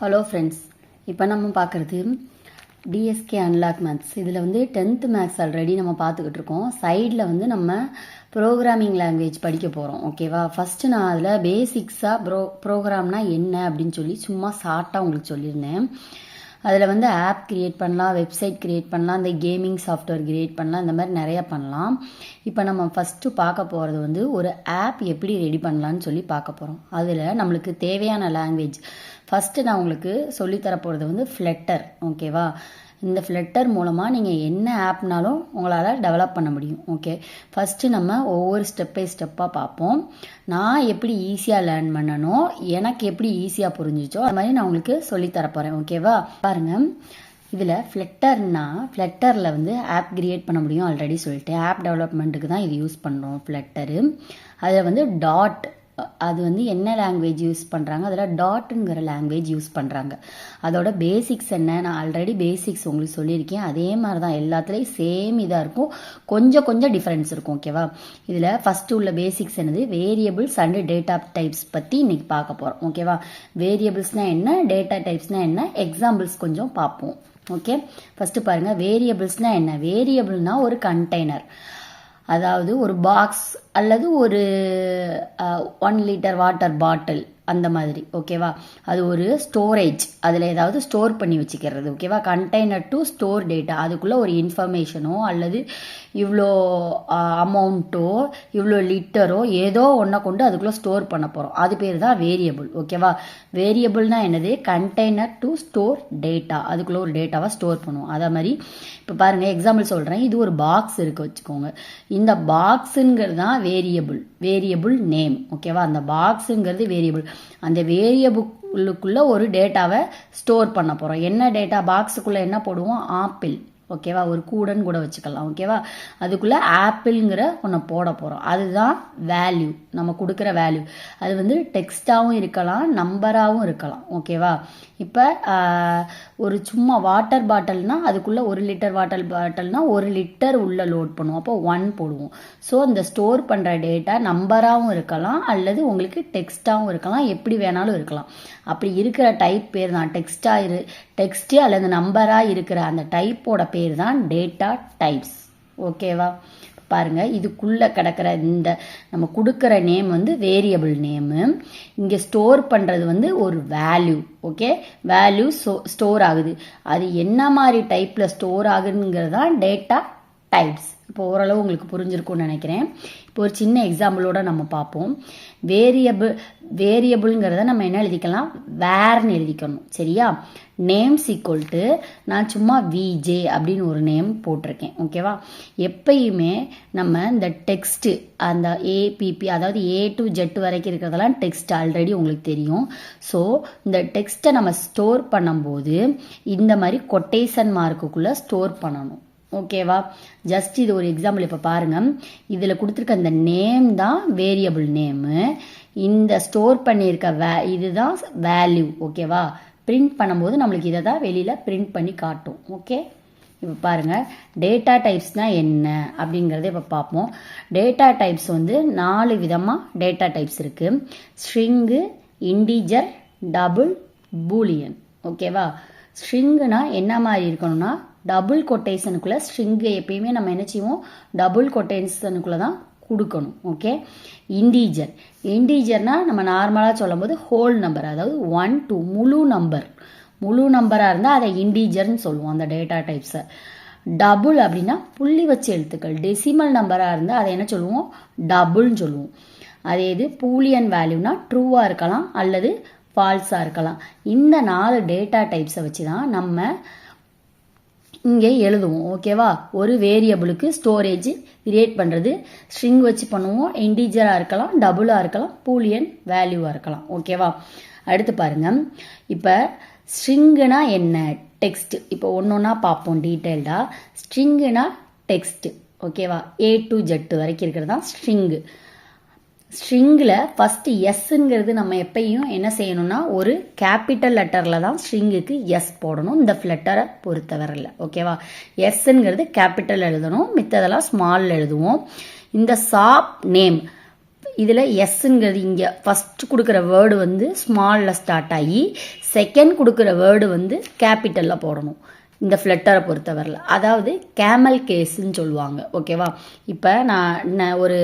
Hello friends, இப்போ நம்ம பார்க்குறது டிஎஸ்கே அன்லாக் மேத்ஸ். இதில் வந்து 10th மேத்ஸ் ஆல்ரெடி நம்ம பார்த்துக்கிட்டு இருக்கோம். சைடில் வந்து நம்ம ப்ரோக்ராமிங் லாங்குவேஜ் படிக்க போகிறோம். ஓகேவா? ஃபஸ்ட்டு நான் அதில் பேசிக்ஸாக ப்ரோக்ராம்னா என்ன அப்படின்னு சொல்லி சும்மா ஷார்ட்டாக உங்களுக்கு சொல்லியிருந்தேன். அதில் வந்து ஆப் கிரியேட் பண்ணலாம், வெப்சைட் கிரியேட் பண்ணலாம், இந்த கேமிங் சாஃப்ட்வேர் கிரியேட் பண்ணலாம், இந்த மாதிரி நிறைய பண்ணலாம். இப்போ நம்ம ஃபஸ்ட்டு பார்க்க போகிறது வந்து ஒரு ஆப் எப்படி ரெடி பண்ணலான்னு சொல்லி பார்க்க போகிறோம். அதில் நம்மளுக்கு தேவையான லாங்குவேஜ் ஃபஸ்ட்டு நான் உங்களுக்கு சொல்லித்தர போகிறது வந்து ஃப்ளட்டர். ஓகேவா? இந்த ஃப்ளட்டர் மூலமாக நீங்கள் என்ன ஆப்னாலும் உங்களால் டெவலப் பண்ண முடியும். ஓகே, ஃபஸ்ட்டு நம்ம ஒவ்வொரு ஸ்டெப் பை ஸ்டெப்பாக பார்ப்போம். நான் எப்படி ஈஸியாக லேர்ன் பண்ணணும், எனக்கு எப்படி ஈஸியாக புரிஞ்சிச்சோ அது மாதிரி நான் உங்களுக்கு சொல்லித்தர போகிறேன். ஓகேவா? பாருங்கள், இதில் ஃப்ளட்டரில் வந்து ஆப் கிரியேட் பண்ண முடியும். ஆல்ரெடி சொல்லிட்டேன். ஆப் டெவலப்மெண்ட்டுக்கு தான் இது யூஸ் பண்ணுறோம் ஃப்ளட்டரு. அதில் வந்து டாட், அது வந்து என்ன லாங்குவேஜ் யூஸ் பண்ணுறாங்க, அதில் டாட்டுங்கிற லாங்குவேஜ் யூஸ் பண்ணுறாங்க. அதோட பேசிக்ஸ் என்ன, நான் ஆல்ரெடி பேசிக்ஸ் உங்களுக்கு சொல்லியிருக்கேன். அதே மாதிரி தான் எல்லாத்துலேயும் சேம் இதாக இருக்கும், கொஞ்சம் டிஃப்ரென்ஸ் இருக்கும். ஓகேவா? இதில் ஃபஸ்ட்டு உள்ள பேசிக்ஸ் என்னது, வேரியபிள்ஸ் அண்டு டேட்டா டைப்ஸ் பற்றி இன்றைக்கி பார்க்க போகிறோம். ஓகேவா? வேரியபிள்ஸ்னால் என்ன, டேட்டா டைப்ஸ்னால் என்ன, எக்ஸாம்பிள்ஸ் கொஞ்சம் பார்ப்போம். ஓகே, ஃபஸ்ட்டு பாருங்கள், வேரியபிள்ஸ்னால் என்ன. வேரியபிள்னால் ஒரு கண்டெய்னர், அதாவது ஒரு பாக்ஸ் அல்லது ஒரு 1 லிட்டர் வாட்டர் பாட்டில் அந்த மாதிரி. ஓகேவா? அது ஒரு ஸ்டோரேஜ், அதில் ஏதாவது ஸ்டோர் பண்ணி வச்சுக்கிறது. ஓகேவா? கண்டெய்னர் டு ஸ்டோர் டேட்டா, அதுக்குள்ளே ஒரு இன்ஃபர்மேஷனோ அல்லது இவ்வளோ அமௌண்ட்டோ இவ்வளோ லிட்டரோ ஏதோ ஒன்றை கொண்டு அதுக்குள்ளே ஸ்டோர் பண்ண போகிறோம். அது பேர் தான் வேரியபிள். ஓகேவா? வேரியபிள்னால் என்னது, கண்டெய்னர் டு ஸ்டோர் டேட்டா, அதுக்குள்ளே ஒரு டேட்டாவை ஸ்டோர் பண்ணுவோம். அதே மாதிரி இப்போ பாருங்கள், எக்ஸாம்பிள் சொல்கிறேன். இது ஒரு பாக்ஸ் இருக்குது வச்சுக்கோங்க. இந்த பாக்ஸுங்கிறது தான் வேரியபிள் நேம். ஓகேவா? அந்த பாக்ஸுங்கிறது வேரியபிள். அந்த வேரியபிளுக்குள்ள ஒரு டேட்டாவை ஸ்டோர் பண்ண போகிறோம். என்ன டேட்டா, பாக்ஸுக்குள்ளே என்ன போடுவோம், ஆப்பிள். ஓகேவா? ஒரு கூடன்னு கூட வச்சுக்கலாம். ஓகேவா? அதுக்குள்ளே ஆப்பிள்ங்கிற ஒன்று போட போகிறோம். அதுதான் வேல்யூ, நம்ம கொடுக்குற வேல்யூ. அது வந்து டெக்ஸ்டாகவும் இருக்கலாம், நம்பராகவும் இருக்கலாம். ஓகேவா? இப்போ ஒரு சும்மா வாட்டர் பாட்டில்னால் அதுக்குள்ளே 1 லிட்டர் வாட்டர் பாட்டில்னால் 1 லிட்டர் உள்ளே லோட் பண்ணுவோம். அப்போ 1 போடுவோம். ஸோ இந்த ஸ்டோர் பண்ணுற டேட்டா நம்பராகவும் இருக்கலாம் அல்லது உங்களுக்கு டெக்ஸ்டாகவும் இருக்கலாம், எப்படி வேணாலும் இருக்கலாம். அப்படி இருக்கிற டைப் பேர் தான் டெக்ஸ்ட்டு அல்லது நம்பராக இருக்கிற அந்த டைப்போட பேர் தான் டேட்டா டைப்ஸ். ஓகேவா? பாருங்க, இதுக்குள்ளே கிடக்கிற இந்த நம்ம கொடுக்குற நேம் வந்து வேரியபிள் நேமு. இங்கே ஸ்டோர் பண்ணுறது வந்து ஒரு வேல்யூ. ஓகே, வேல்யூ ஸ்டோர் ஆகுது. அது என்ன மாதிரி டைப்பில் ஸ்டோர் ஆகுதுங்கிறது தான் டேட்டா டைப்ஸ். இப்போ ஓரளவு உங்களுக்கு புரிஞ்சிருக்கும்னு நினைக்கிறேன். இப்போ ஒரு சின்ன எக்ஸாம்பிளோட நம்ம பார்ப்போம். வேரியபிள்ங்கிறத நம்ம என்ன எழுதிக்கலாம், வேர்னு எழுதிக்கணும். சரியா? நேம்ஸ் ஈக்குவல் டு, நான் சும்மா விஜே அப்படின்னு ஒரு நேம் போட்டிருக்கேன். ஓகேவா? எப்பயுமே நம்ம இந்த டெக்ஸ்ட்டு, அந்த ஏபிபி, அதாவது A to Z வரைக்கும் இருக்கிறதெல்லாம் டெக்ஸ்ட் ஆல்ரெடி உங்களுக்கு தெரியும். ஸோ இந்த டெக்ஸ்ட்டை நம்ம ஸ்டோர் பண்ணும்போது இந்த மாதிரி கொட்டேஷன் மார்க்குக்குள்ளே ஸ்டோர் பண்ணணும். ஓகேவா? ஜஸ்ட் இது ஒரு எக்ஸாம்பிள். இப்போ பாருங்கள், இதில் கொடுத்துருக்க இந்த நேம் தான் வேரியபிள் நேமு. இந்த ஸ்டோர் பண்ணியிருக்க இதுதான் வேல்யூ. ஓகேவா? பிரிண்ட் பண்ணும்போது நம்மளுக்கு இதை தான் வெளியில் பிரிண்ட் பண்ணி காட்டும். ஓகே, இப்போ பாருங்கள், டேட்டா டைப்ஸ்னால் என்ன அப்படிங்கிறத இப்போ பார்ப்போம். டேட்டா டைப்ஸ் வந்து 4 விதமாக டேட்டா டைப்ஸ் இருக்குது. String, integer, double, Boolean. ஓகேவா? ஸ்ட்ரிங்குனா என்ன மாதிரி இருக்கணும்னா, டபுள் கொட்டேஷனுக்குள்ளே ஸ்ட்ரிங்கு எப்பயுமே நம்ம என்ன செய்வோம், டபுள் கொட்டேஷனுக்குள்ளே தான் கொடுக்கணும். ஓகே, இன்டீஜர்னால் நம்ம நார்மலாக சொல்லும் போது ஹோல் நம்பர், அதாவது 1 to முழு நம்பராக இருந்தால் அதை இன்டீஜர்னு சொல்லுவோம் அந்த டேட்டா டைப்ஸை. டபுள் அப்படின்னா புள்ளி வச்ச எழுத்துக்கள், டெசிமல் நம்பராக இருந்தால் அதை என்ன சொல்லுவோம், டபுள்னு சொல்லுவோம். அதே இது பூலியன் வேல்யூனா ட்ரூவாக இருக்கலாம் அல்லது ஃபால்ஸாக இருக்கலாம். இந்த 4 டேட்டா டைப்ஸை வச்சு தான் நம்ம இங்கே எழுதுவோம். ஓகேவா? ஒரு வேரியபிளுக்கு ஸ்டோரேஜ் கிரியேட் பண்ணுறது ஸ்ட்ரிங் வச்சு பண்ணுவோம். இன்டீஜராக இருக்கலாம், டபுளாக இருக்கலாம், பூலியன் வேல்யூவாக இருக்கலாம். ஓகேவா? அடுத்து பாருங்கள், இப்போ ஸ்ட்ரிங்குனா என்ன, டெக்ஸ்ட். இப்போ ஒன்றா பார்ப்போம் டீட்டெயில்டாக. ஸ்ட்ரிங்குனா டெக்ஸ்ட். ஓகேவா? A to Z வரைக்கும் இருக்கிறது தான் ஸ்ட்ரிங்கு. ஸ்ட்ரிங்கில் ஃபஸ்ட்டு எஸ்ஸுங்கிறது நம்ம எப்பயும் என்ன செய்யணும்னா, ஒரு கேபிட்டல் லெட்டரில் தான் ஸ்ட்ரிங்குக்கு எஸ் போடணும், இந்த ஃப்ளட்டரை பொறுத்தவரையில். ஓகேவா? எஸ்ஸுங்கிறது கேபிட்டல் எழுதணும், மித்ததெல்லாம் ஸ்மால் எழுதுவோம். இந்த ஷாப் நேம் இதில் எஸ்ங்கிறது இங்கே ஃபஸ்ட்டு கொடுக்குற வேர்டு வந்து ஸ்மாலில் ஸ்டார்ட் ஆகி செகண்ட் கொடுக்குற வேர்டு வந்து கேபிட்டலில் போடணும் இந்த ஃப்ளட்டரை பொறுத்தவரையில். அதாவது கேமல் கேஸ்ன்னு சொல்லுவாங்க. ஓகேவா? இப்போ நான் ஒரு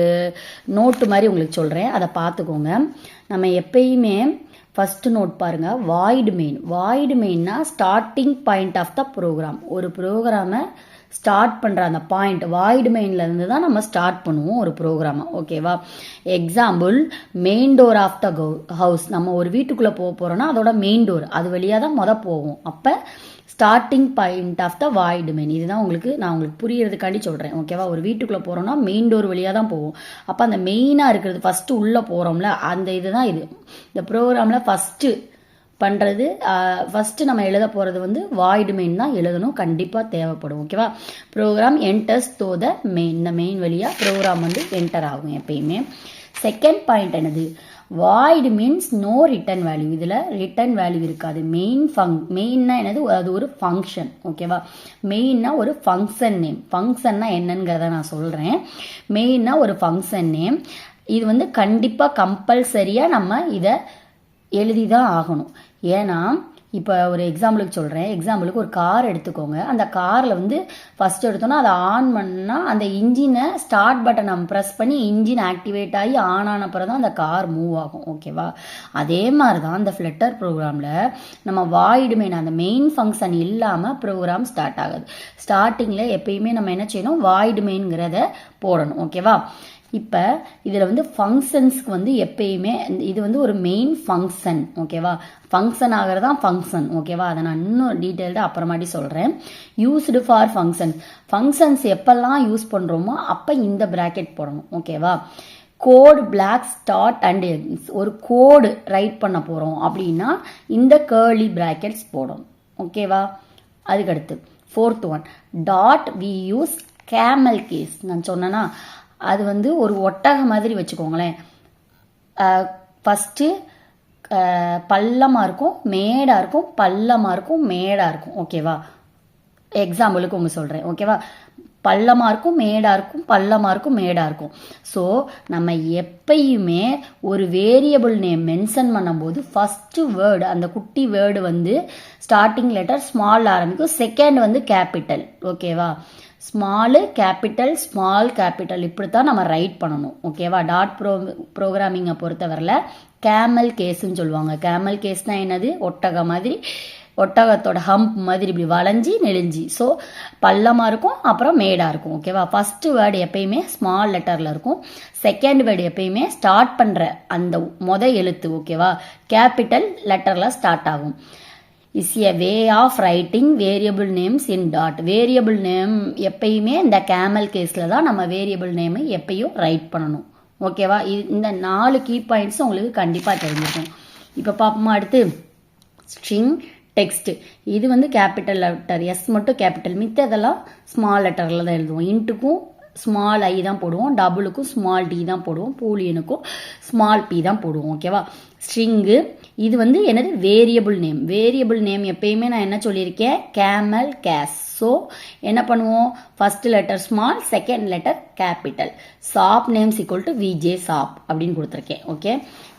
நோட்டு மாதிரி உங்களுக்கு சொல்கிறேன், அதை பார்த்துக்கோங்க. நம்ம எப்பயுமே ஃபஸ்ட்டு நோட் பாருங்கள், வாய்டு மெயின். வாய்டு மெயின்னா starting point of the program. ஒரு ப்ரோக்ராமை ஸ்டார்ட் பண்ணுற அந்த பாயிண்ட் வாய்டு மெயின்லேருந்து தான் நம்ம ஸ்டார்ட் பண்ணுவோம் ஒரு ப்ரோக்ராமை. ஓகேவா? Example, main door of the house. நம்ம ஒரு வீட்டுக்குள்ளே போக போகிறோன்னா அதோட மெயின் டோர் அது வழியாக தான் போவோம். அப்போ starting point of the void main. இதுதான் நான் உங்களுக்கு புரியறதுக்காண்டி சொல்கிறேன். ஓகேவா? ஒரு வீட்டுக்குள்ளே போகிறோன்னா மெயின் டோர் வழியாக தான் போவோம். அப்போ அந்த மெயினாக இருக்கிறது ஃபஸ்ட்டு உள்ளே போகிறோம்ல, அந்த இதுதான் இது. இந்த ப்ரோக்ராமில் ஃபஸ்ட்டு பண்ணுறது, ஃபஸ்ட்டு நம்ம எழுத போகிறது வந்து வாய்டு மெயின் தான் எழுதணும், கண்டிப்பாக தேவைப்படும். ஓகேவா? Program enters through the main. இந்த மெயின் வழியாக ப்ரோக்ராம் வந்து என்டர் ஆகும் எப்பயுமே. செகண்ட் பாயிண்ட் என்னது? Void means no return value. இதில் ரிட்டன் வேல்யூ இருக்காது. மெயின்னா என்னது? அது ஒரு ஃபங்க்ஷன். ஓகேவா? மெயின்னா ஒரு ஃபங்க்ஷன் நேம். ஃபங்க்ஷன்னா என்னங்கிறத நான் சொல்கிறேன். மெயின்னா ஒரு ஃபங்க்ஷன் நேம். இது வந்து கண்டிப்பாக கம்பல்சரியாக நம்ம இதை எழுதி தான் ஆகணும். ஏன்னா இப்போ ஒரு எக்ஸாம்பிளுக்கு சொல்கிறேன். எக்ஸாம்பிளுக்கு ஒரு கார் எடுத்துக்கோங்க. அந்த காரில் வந்து ஃபஸ்ட்டு எடுத்தோன்னா அதை ஆன் பண்ணால் அந்த இன்ஜினை ஸ்டார்ட் பட்டனை ப்ரெஸ் பண்ணி இன்ஜின் ஆக்டிவேட் ஆகி ஆன் ஆன பிறகு தான் அந்த கார் மூவ் ஆகும். ஓகேவா? அதே மாதிரி தான் இந்த ஃப்ளட்டர் ப்ரோக்ராமில் நம்ம வாய்டு மெயின், அந்த மெயின் ஃபங்க்ஷன் இல்லாமல் ப்ரோக்ராம் ஸ்டார்ட் ஆகுது. ஸ்டார்டிங்கில் எப்பயுமே நம்ம என்ன செய்யணும்? வாய்டு மெயின்ங்கிறத போடணும். ஓகேவா? இப்போ இதில் வந்து ஃபங்க்ஷன்ஸ்க்கு வந்து எப்பயுமே இது வந்து ஒரு மெயின் ஃபங்க்ஷன். ஓகேவா? ஃபங்க்ஷன் ஆகிறதான் ஃபங்க்ஷன். ஓகேவா? அதை நான் இன்னும் டீட்டெயில்டாக அப்புறமாட்டி சொல்கிறேன். யூஸ்டு ஃபார் ஃபங்க்ஷன்ஸ் எப்பெல்லாம் யூஸ் பண்ணுறோமோ அப்போ இந்த ப்ராக்கெட் போடணும். ஓகேவா? கோடு பிளாக் ஸ்டார்ட் அண்ட் ஒரு கோடு ரைட் பண்ண போகிறோம் அப்படின்னா இந்த கேர்லி ப்ராக்கெட்ஸ் போடணும். ஓகேவா? அதுக்கடுத்து fourth one, dot we use camel case. நான் சொன்னேன்னா அது வந்து ஒரு ஒட்டக மாதிரி வச்சுக்கோங்களேன். ஃபஸ்ட்டு பள்ளமாக இருக்கும், மேடாக இருக்கும், பள்ளமாக இருக்கும், மேடாக இருக்கும். ஓகேவா? எக்ஸாம்பிளுக்கு உங்க சொல்கிறேன். ஓகேவா? பள்ளமாக இருக்கும், மேடாக இருக்கும், பள்ளமாக இருக்கும், மேடாக இருக்கும். ஸோ நம்ம எப்பயுமே ஒரு வேரியபிள் நேம் மென்ஷன் பண்ணும்போது ஃபஸ்ட்டு வேர்டு, அந்த குட்டி வேர்டு வந்து ஸ்டார்டிங் லெட்டர் ஸ்மால் ஆரம்பிக்கும், செகண்ட் வந்து கேபிட்டல். ஓகேவா? ஸ்மாலு கேபிட்டல், ஸ்மால் கேபிட்டல், இப்படித்தான் நம்ம ரைட் பண்ணணும். ஓகேவா? டாட் ப்ரோக்ராமிங்கை பொறுத்தவரையில் கேமல் கேஸ்ன்னு சொல்லுவாங்க. கேமல் கேஸ்னால் என்னது? ஒட்டக மாதிரி, ஒட்டகத்தோட ஹம்ப் மாதிரி இப்படி வளைஞ்சி நெளிஞ்சி. ஸோ பள்ளமாக இருக்கும், அப்புறம் மேடாக இருக்கும். ஓகேவா? ஃபஸ்ட்டு வேர்டு எப்பயுமே ஸ்மால் லெட்டரில் இருக்கும், செகண்ட் வேர்டு எப்பயுமே ஸ்டார்ட் பண்ணுற அந்த எழுத்து ஓகேவா கேபிட்டல் லெட்டரில் ஸ்டார்ட் ஆகும். Is a way of writing variable names in dot. Variable name எப்பயுமே இந்த கேமல் கேஸில் தான் நம்ம வேரியபிள் நேமை எப்பயும் ரைட் பண்ணணும். ஓகேவா? இந்த 4 கீ பாயிண்ட்ஸும் உங்களுக்கு கண்டிப்பாக தெரிஞ்சிருக்கும். இப்போ பார்ப்போமா? அடுத்து ஸ்ட்ரிங் டெக்ஸ்ட். இது வந்து கேபிட்டல் லெட்டர், எஸ் மட்டும் கேபிட்டல், மித்ததெல்லாம் ஸ்மால் லெட்டரில் தான் எழுதுவோம். இன்ட்டுக்கும் ஸ்மால் ஐ தான் போடுவோம், டபுளுக்கும் ஸ்மால் டி தான் போடுவோம், பூலியனுக்கும் ஸ்மால் பி தான் போடுவோம். ஓகேவா? ஸ்ட்ரிங்கு இது வந்து என்னது? Variable name. வேரியபிள் நேம் எப்பயுமே நான் என்ன சொல்லியிருக்கேன்? Camel case. ஸோ என்ன பண்ணுவோம்? First letter small, second letter capital. Shop names equal to VJ shop அப்படின்னு கொடுத்துருக்கேன். ஓகே?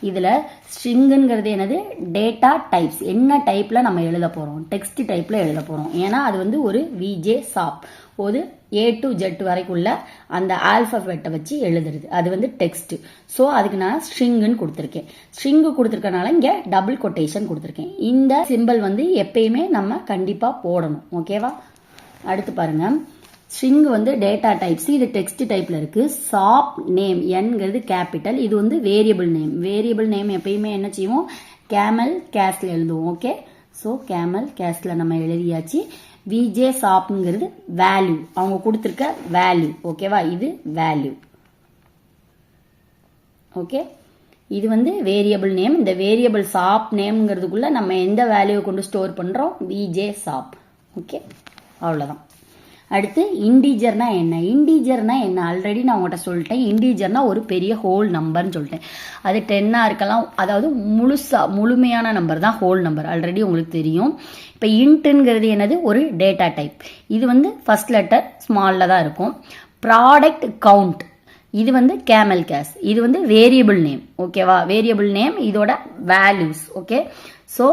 இதில் ஸ்ட்ரிங்குங்கிறது என்னது? Data types. என்ன டைப்பில் நம்ம எழுத போகிறோம்? டெக்ஸ்ட் டைப்பில் எழுத போகிறோம். ஏன்னா அது வந்து ஒரு விஜே ஷாப், ஒரு A to Z வரைக்குள்ள அந்த ஆல்ஃபபெட்டை வச்சு எழுதுறது, அது வந்து டெக்ஸ்ட். ஸோ அதுக்கு நான் ஸ்ட்ரிங்குன்னு கொடுத்துருக்கேன். ஸ்ட்ரிங்கு கொடுத்துருக்கனால இங்கே டபுள் கொட்டேஷன் கொடுத்துருக்கேன். இந்த சிம்பிள் வந்து எப்பயுமே நம்ம கண்டிப்பாக போடணும். ஓகேவா? அடுத்து பாருங்க, ஸ்ட்ரிங் வந்து டேட்டா டைப்ஸ், இது டெக்ஸ்ட் டைப்ல இருக்கு. ஷாப் நேம் என்கிறது கேபிட்டல், இது வந்து வேரியபிள் நேம். வேரியபிள் நேம் எப்பயுமே என்ன செய்வோம்? கேமல் கேஸ்ல எழுதுவோம். ஓகே? ஸோ கேமல் கேஸ்ல நம்ம எழுதியாச்சு. விஜே ஷாப்ங்கிறது வேல்யூ, அவங்க கொடுத்துருக்க வேல்யூ. ஓகேவா? இது வேல்யூ. ஓகே? இது வந்து வேரியபிள் நேம். இந்த வேரியபிள் ஷாப் நேம்ங்கிறதுக்குள்ள நம்ம எந்த வேல்யூவை கொண்டு ஸ்டோர் பண்றோம்? VJ shop. ஓகே? அவ்வளோதான். அடுத்து இன்டீஜர்னா என்ன? இன்டீஜர்னா என்ன? ஆல்ரெடி நான் உங்கள்கிட்ட சொல்லிட்டேன். இன்டீஜர்னா ஒரு பெரிய ஹோல் நம்பர்னு சொல்லிட்டேன். அது 10 இருக்கலாம், அதாவது முழுமையான நம்பர் தான் ஹோல் நம்பர், ஆல்ரெடி உங்களுக்கு தெரியும். இப்போ இன்ட்டுங்கிறது என்னது? ஒரு டேட்டா டைப். இது வந்து ஃபர்ஸ்ட் லெட்டர் ஸ்மாலில் தான் இருக்கும். ப்ராடக்ட் கவுண்ட், இது வந்து கேமல் கேஸ், இது வந்து வேரியபிள் நேம். ஓகேவா, வேரியபிள் நேம், இதோட values. Okay, so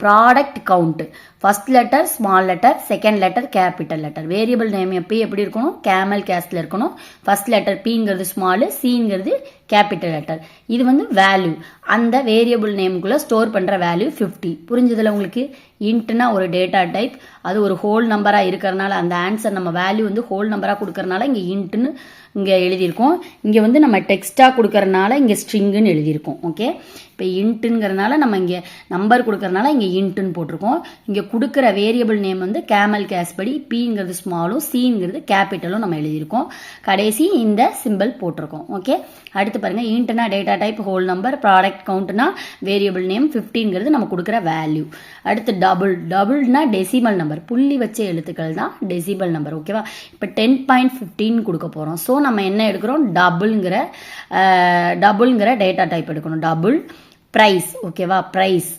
product count, first letter small letter, second letter capital letter. Variable name எப்பயும் எப்படி இருக்கணும், கேமல் கேஸ்ல இருக்கணும். ஃபர்ஸ்ட் லெட்டர் பிங்கிறது ஸ்மால், சிங்கிறது கேபிட்டல் லெட்டர். இது வந்து வேல்யூ, அந்த வேரியபிள் நேமுக்குள்ள ஸ்டோர் பண்ற வேல்யூ 50. புரிஞ்சதுல உங்களுக்கு? இன்ட்னா ஒரு டேட்டா டைப், அது ஒரு ஹோல் நம்பரா இருக்கிறதுனால அந்த ஆன்சர் நம்ம வேல்யூ வந்து ஹோல் நம்பரா கொடுக்கறதுனால இங்க இன்ட்னு இங்கே எழுதியிருக்கோம். இங்கே வந்து நம்ம டெக்ஸ்ட்டாக கொடுக்கறனால இங்கே ஸ்ட்ரிங்குன்னு எழுதியிருக்கோம். ஓகே, இப்போ இன்ட்டுங்கிறதுனால நம்ம இங்கே நம்பர் கொடுக்கறனால இங்கே இன்ட்டுன்னு போட்டிருக்கோம். இங்கே கொடுக்குற வேரியபிள் நேம் வந்து கேமல் கேஸ் படி பிங்கிறது ஸ்மாலும் சிங்கிறது கேபிட்டலும் நம்ம எழுதியிருக்கோம். கடைசி இந்த சிம்பிள் போட்டிருக்கோம். ஓகே, அடுத்து பாருங்க, இன்ட்னா data type whole number, product கவுண்ட்னா வேரியபிள் நேம், 50ங்கிறது நம்ம கொடுக்குற வேல்யூ. அடுத்து டபுள், டபுள்னா டெசிமல் நம்பர், புள்ளி வச்ச எழுத்துக்கள் தான் டெசிமல் நம்பர். ஓகேவா, இப்போ 10.15 கொடுக்க போகிறோம். ஸோ நம்ம என்ன எடுக்கிறோம், டபுள்ங்கிற டேட்டா டைப் எடுக்கணும். Double price. ஓகேவா, ப்ரைஸ்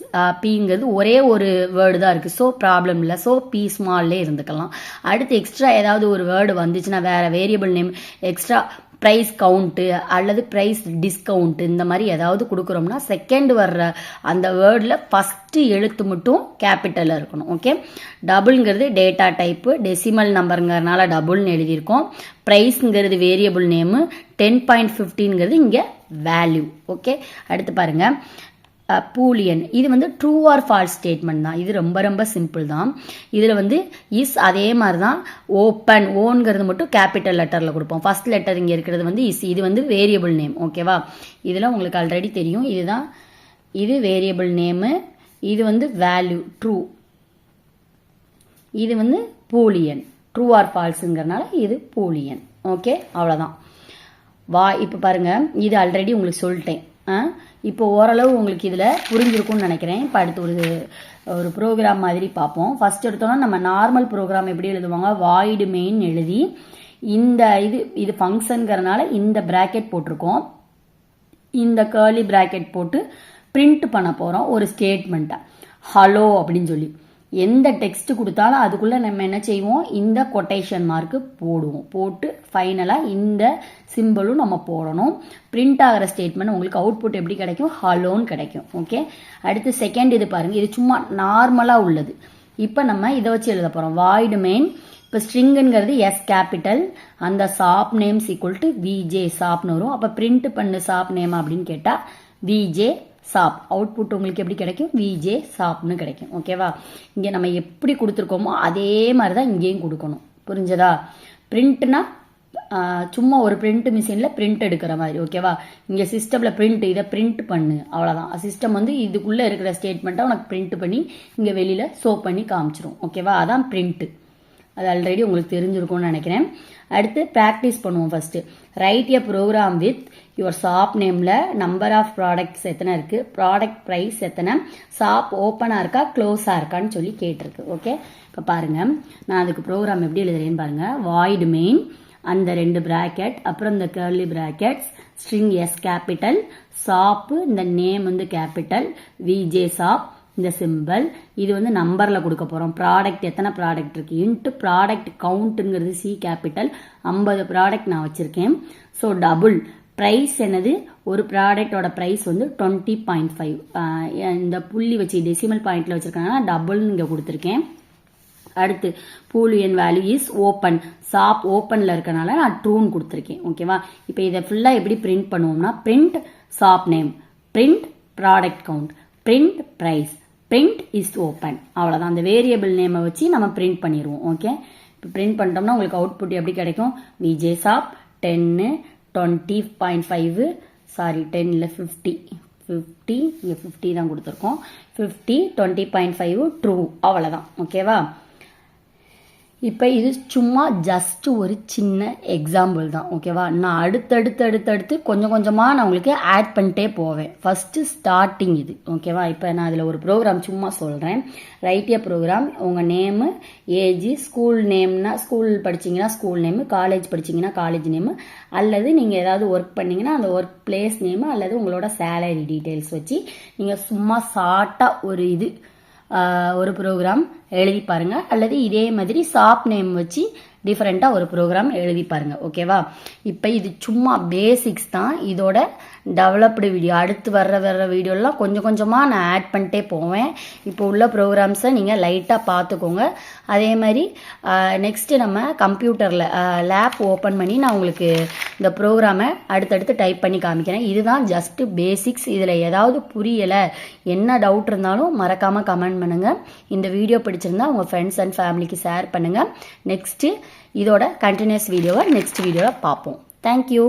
பிங்கிறது ஒரே ஒரு வேர்டு தான் இருக்குது, ஸோ ப்ராப்ளம் இல்லை. ஸோ பி ஸ்மால்லே இருந்துக்கலாம். அடுத்து எக்ஸ்ட்ரா ஏதாவது ஒரு வேர்டு வந்துச்சுன்னா வேற variable name extra price count அல்லது ப்ரைஸ் டிஸ்கவுண்ட்டு இந்த மாதிரி ஏதாவது கொடுக்குறோம்னா செகண்ட் வர்ற அந்த வேர்டில் ஃபஸ்ட்டு எழுத்து மட்டும் கேபிட்டலில் இருக்கணும். ஓகே, டபுள்ங்கிறது டேட்டா டைப்பு, டெசிமல் நம்பருங்கிறதுனால டபுள்னு எழுதியிருக்கோம். ப்ரைஸ்ங்கிறது வேரியபிள் நேமு, 10.15ங்கிறது இங்கே வேல்யூ. ஓகே, அடுத்து பாருங்க, பூலியன். இது வந்து ட்ரூ ஆர் ஃபால்ஸ் ஸ்டேட்மெண்ட் தான். இது ரொம்ப ரொம்ப சிம்பிள் தான். இதில் வந்து இஸ் அதே மாதிரி தான். ஓப்பன், ஓன்கிறது மட்டும் கேபிட்டல் லெட்டரில் கொடுப்போம். ஃபர்ஸ்ட் லெட்டர் இங்கே இருக்கிறது வந்து இஸ், இது வந்து வேரியபிள் நேம். ஓகேவா, இதில் உங்களுக்கு ஆல்ரெடி தெரியும், இதுதான் இது வேரியபிள் நேமு, இது வந்து வேல்யூ ட்ரூ, இது வந்து பூலியன். ட்ரூ ஆர் ஃபால்ஸுங்கிறனால இது பூலியன். ஓகே, அவ்வளோதான். இப்போ பாருங்க, இது ஆல்ரெடி உங்களுக்கு சொல்லிட்டேன். இப்போ ஓரளவு உங்களுக்கு இதில் புரிஞ்சிருக்கும்னு நினைக்கிறேன். இப்போ அடுத்து ஒரு ப்ரோக்ராம் மாதிரி பார்ப்போம். ஃபர்ஸ்ட் எடுத்தோம்னா நம்ம நார்மல் ப்ரோக்ராம் எப்படி எழுதுவாங்க, வாய்டு மெயின் எழுதி இந்த இது ஃபங்க்ஷனுங்கிறனால இந்த பிராக்கெட் போட்டிருக்கோம். இந்த கர்லி பிராக்கெட் போட்டு பிரிண்ட் பண்ண போகிறோம் ஒரு ஸ்டேட்மெண்ட்டை, ஹலோ அப்படின்னு சொல்லி. எந்த டெக்ஸ்ட் கொடுத்தாலும் அதுக்குள்ளே நம்ம என்ன செய்வோம், இந்த கொட்டேஷன் மார்க்கு போடுவோம். போட்டு ஃபைனலாக இந்த சிம்பிளும் நம்ம போடணும். பிரிண்ட் ஆகிற ஸ்டேட்மெண்ட் உங்களுக்கு அவுட்புட் எப்படி கிடைக்கும், ஹலோன்னு கிடைக்கும். ஓகே, அடுத்து செகண்ட் இது பாருங்கள், இது சும்மா நார்மலாக உள்ளது. இப்போ நம்ம இதை வச்சு எழுத போகிறோம். வாய்டு மெயின், இப்போ ஸ்ட்ரிங்குங்கிறது எஸ் கேபிட்டல், அந்த shop names equal to VJ ஷாப்னு வரும். அப்போ பிரிண்ட் பண்ணு ஷாப் நேம் அப்படின்னு கேட்டால் விஜே ஷாப். அவுட்புட் உங்களுக்கு எப்படி கிடைக்கும், விஜே ஷாப்னு கிடைக்கும். ஓகேவா, இங்கே நம்ம எப்படி கொடுத்துருக்கோமோ அதே மாதிரி தான் இங்கேயும் கொடுக்கணும். புரிஞ்சதா? பிரிண்ட்னா சும்மா ஒரு பிரிண்ட் மிஷினில் பிரிண்ட் எடுக்கிற மாதிரி. ஓகேவா, இங்கே சிஸ்டமில் பிரிண்ட், இதை பிரிண்ட் பண்ணு, அவ்வளோதான். சிஸ்டம் வந்து இதுக்குள்ளே இருக்கிற ஸ்டேட்மெண்ட்டை உனக்கு பிரிண்ட் பண்ணி இங்கே வெளியில் ஷோ பண்ணி காமிச்சிரும். ஓகேவா, அதான் பிரிண்ட்டு. அது ஆல்ரெடி உங்களுக்கு தெரிஞ்சிருக்கும்னு நினைக்கிறேன். அடுத்து ப்ராக்டிஸ் பண்ணுவோம். First write a program with your shop நேமில் நம்பர் ஆஃப் ப்ராடக்ட்ஸ் எத்தனை இருக்குது, ப்ராடக்ட் ப்ரைஸ் எத்தனை, ஷாப் ஓப்பனாக இருக்கா க்ளோஸாக இருக்கான்னு சொல்லி கேட்டிருக்கு. ஓகே, இப்போ பாருங்கள், நான் அதுக்கு ப்ரோக்ராம் எப்படி எழுதுறேன்னு பாருங்கள். வாய்டு மெயின், அந்த 2 பிராக்கெட், அப்புறம் இந்த curly brackets, string s capital, shop இந்த நேம் வந்து கேபிட்டல், விஜே ஷாப் இந்த சிம்பிள். இது வந்து நம்பரில் கொடுக்க போகிறோம். ப்ராடக்ட் எத்தனை ப்ராடக்ட் இருக்குது இன்ட்டு ப்ராடக்ட் கவுண்ட்டுங்கிறது சி கேபிட்டல், 50 ப்ராடக்ட் நான் வச்சுருக்கேன். ஸோ டபுள் ப்ரைஸ் என்னது, ஒரு ப்ராடக்டோட ப்ரைஸ் வந்து 20.5. இந்த புள்ளி வச்சு டெசிமல் பாயிண்டில் வச்சுருக்கனால டபுள்னு இங்கே கொடுத்துருக்கேன். அடுத்து Boolean value is open, shop ஓப்பனில் இருக்கனால நான் ட்ரூன்னு கொடுத்துருக்கேன். ஓகேவா, இப்போ இதை ஃபுல்லாக எப்படி பிரிண்ட் பண்ணுவோம்னா, print shop name, print product count, print price, print is open. அவ்வளோதான். அந்த வேரியபிள் நேமை வச்சு நம்ம பிரிண்ட் பண்ணிடுவோம். ஓகே, இப்போ பிரிண்ட் பண்ணிட்டோம்னா உங்களுக்கு அவுட்புட் எப்படி கிடைக்கும், விஜே ஷாப் 10, 20.5, சாரி 10 இல்லை 50, இங்கே 50 தான் கொடுத்துருக்கோம். 50, 20.5 ட்ரூ. அவ்வளோதான். ஓகேவா, இப்போ இது சும்மா ஜஸ்ட் ஒரு சின்ன எக்ஸாம்பிள் தான். ஓகேவா, நான் அடுத்தடுத்து கொஞ்சம் கொஞ்சமாக நான் உங்களுக்கு ஆட் பண்ணிட்டே போவேன். ஃபஸ்ட்டு ஸ்டார்டிங் இது. ஓகேவா, இப்போ நான் அதில் ஒரு ப்ரோக்ராம் சும்மா சொல்கிறேன். ரைட் எ ப்ரோக்ராம், உங்கள் நேமு, ஏஜ், ஸ்கூல் நேம்னா ஸ்கூல் படிச்சிங்கன்னா ஸ்கூல் நேமு, காலேஜ் படிச்சிங்கன்னா காலேஜ் நேமு, அல்லது நீங்கள் ஏதாவது ஒர்க் பண்ணிங்கன்னா அந்த ஒர்க் பிளேஸ் நேமு, அல்லது உங்களோட சேலரி டீட்டெயில்ஸ் வச்சு நீங்கள் சும்மா ஷார்ட்டாக ஒரு ப்ரோக்ராம் எழுதி பாருங்க. அல்லது இதே மாதிரி ஷாப் நேம் வச்சு டிஃப்ரெண்ட்டாக ஒரு ப்ரோக்ராம் எழுதி பாருங்கள். ஓகேவா? இப்போ இது சும்மா பேசிக்ஸ் தான். இதோட டெவலப்டு வீடியோ அடுத்து வர்ற வீடியோலாம் கொஞ்சம் கொஞ்சமாக நான் ஆட் பண்ணிட்டே போவேன். இப்போ உள்ள ப்ரோக்ராம்ஸை நீங்கள் லைட்டாக பார்த்துக்கோங்க. அதே மாதிரி நெக்ஸ்ட்டு நம்ம கம்ப்யூட்டரில் லேப் ஓப்பன் பண்ணி நான் உங்களுக்கு இந்த ப்ரோக்ராமை அடுத்தடுத்து டைப் பண்ணி காமிக்கிறேன். இதுதான் ஜஸ்ட்டு பேசிக்ஸ். இதில் ஏதாவது புரியலை, என்ன டவுட் இருந்தாலும் மறக்காமல் கமெண்ட் பண்ணுங்கள். இந்த வீடியோ பிடிச்சிருந்தா உங்கள் ஃப்ரெண்ட்ஸ் அண்ட் ஃபேமிலிக்கு ஷேர் பண்ணுங்கள். நெக்ஸ்ட்டு இதோட கண்டினியூஸ் வீடியோவை நெக்ஸ்ட் வீடியோவில் பார்ப்போம். தேங்க்யூ.